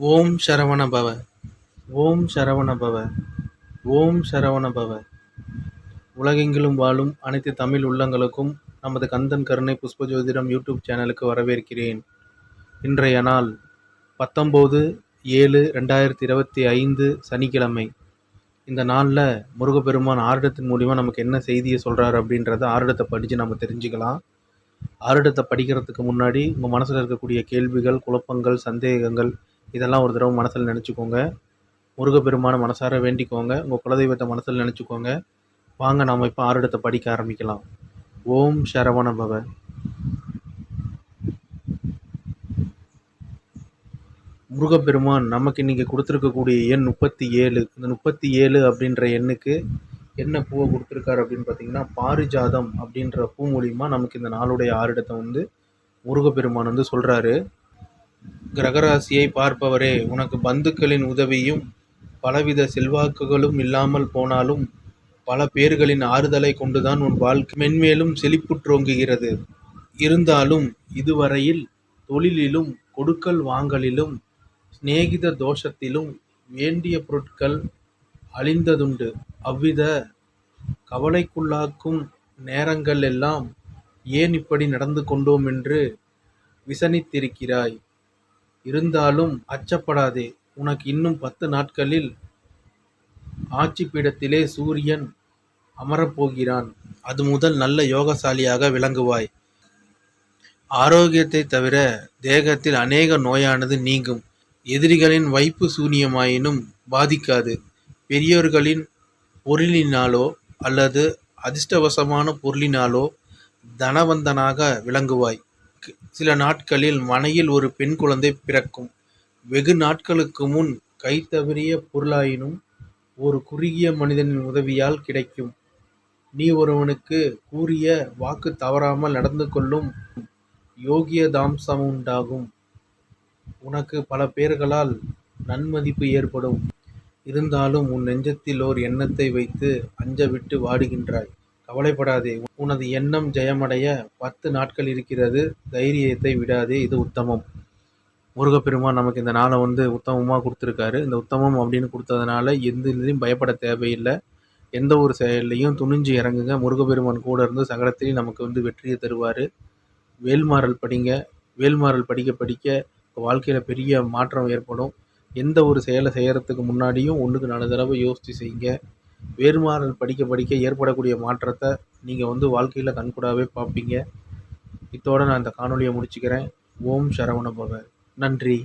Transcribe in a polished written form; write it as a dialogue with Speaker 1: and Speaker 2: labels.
Speaker 1: ஓம் சரவண பவ. ஓம் சரவண பவ. ஓம் சரவண பவ. உலகெங்கிலும் வாழும் அனைத்து தமிழ் உள்ளங்களுக்கும் நமது கந்தன் கருணை புஷ்ப ஜோதிடம் யூடியூப் சேனலுக்கு வரவேற்கிறேன். இன்றைய நாள் 19/7/2025 சனிக்கிழமை. இந்த நாளில் முருகப்பெருமான் ஆருடத்தின் மூலிமா நமக்கு என்ன செய்தியை சொல்கிறாரு அப்படின்றத ஆருடத்தை படித்து நம்ம தெரிஞ்சுக்கலாம். ஆருடத்தை படிக்கிறதுக்கு முன்னாடி உங்கள் மனசில் இருக்கக்கூடிய கேள்விகள், குழப்பங்கள், சந்தேகங்கள் இதெல்லாம் ஒரு தடவை மனசில் நினச்சிக்கோங்க. முருகப்பெருமான மனசார வேண்டிக்கோங்க. உங்கள் குலதெய்வத்தை மனசில் நினச்சிக்கோங்க. வாங்க நாம் இப்போ ஆருடத்தை படிக்க ஆரம்பிக்கலாம். ஓம் சரவண பவ. முருகப்பெருமான் நமக்கு இன்றைக்கி கொடுத்துருக்கக்கூடிய எண் 37. இந்த 37 அப்படின்ற எண்ணுக்கு என்ன பூவை கொடுத்துருக்காரு அப்படின்னு பார்த்தீங்கன்னா, பாரிஜாதம் அப்படின்ற பூ மூலிமா நமக்கு இந்த நாளுடைய ஆருடத்தை முருகப்பெருமான் சொல்கிறாரு. கிரகராசியை பார்ப்பவரே, உனக்கு பந்துக்களின் உதவியும் பலவித செல்வாக்குகளும் இல்லாமல் போனாலும் பல பேர்களின் ஆறுதலை கொண்டுதான் உன் வாழ்க்கை மென்மேலும் செழிப்புற்றோங்குகிறது. இருந்தாலும் இதுவரையில் தொழிலிலும் கொடுக்கல் வாங்கலிலும் சிநேகித தோஷத்திலும் வேண்டிய பொருட்கள் அழிந்ததுண்டு. அவ்வித கவலைக்குள்ளாக்கும் நேரங்கள் எல்லாம் ஏன் இப்படி நடந்து கொண்டோம் என்று விசனித்திருக்கிறாய். இருந்தாலும் அச்சப்படாதே. உனக்கு இன்னும் 10 நாட்களில் ஆட்சி பீடத்திலே சூரியன் அமரப்போகிறான். அது முதல் நல்ல யோகசாலியாக விளங்குவாய். ஆரோக்கியத்தை தவிர தேகத்தில் அநேக நோயானது நீங்கும். எதிரிகளின் வைப்பு சூனியமாயினும் பாதிக்காது. பெரியோர்களின் பொருளினாலோ அல்லது அதிர்ஷ்டவசமான பொருளினாலோ தனவந்தனாக விளங்குவாய். சில நாட்களில் மனையில் ஒரு பெண் குழந்தை பிறக்கும். வெகு நாட்களுக்கு முன் கைத்தவறிய பொருளாயினும் ஒரு குறுகிய மனிதனின் உதவியால் கிடைக்கும். நீ ஒருவனுக்கு கூறிய வாக்கு தவறாமல் நடந்து கொள்ளும் யோகியதாம்சமுண்டாகும். உனக்கு பல பேர்களால் நன்மதிப்பு ஏற்படும். இருந்தாலும் உன் நெஞ்சத்தில் ஓர் எண்ணத்தை வைத்து அஞ்ச விட்டு வாடுகின்றாய். கவலைப்படாதே. உனது எண்ணம் ஜெயமடைய 10 நாட்கள் இருக்கிறது. தைரியத்தை விடாதே. இது உத்தமம். முருகப்பெருமான் நமக்கு இந்த நாளை உத்தமமாக கொடுத்துருக்காரு. இந்த உத்தமம் அப்படின்னு கொடுத்ததுனால எந்த இதுலையும் பயப்பட தேவையில்லை. எந்த ஒரு செயல்லையும் துணிஞ்சு இறங்குங்க. முருகப்பெருமான் கூட இருந்து சகலத்திலையும் நமக்கு வெற்றியை தருவார். வேல்மாறல் படிங்க. வேல்மாறல் படிக்க படிக்க வாழ்க்கையில் பெரிய மாற்றம் ஏற்படும். எந்த ஒரு செயலை செய்கிறதுக்கு முன்னாடியும் 1க்கு 4 தடவை யோசித்து செய்யுங்க. வேல்மாறல் படிக்க படிக்க ஏற்படக்கூடிய மாற்றத்தை நீங்கள் வாழ்க்கையில் கண்கூடாவே பார்ப்பீங்க. இத்தோடு நான் இந்த காணொலியை முடிச்சுக்கிறேன். ஓம் சரவண பவ. நன்றி.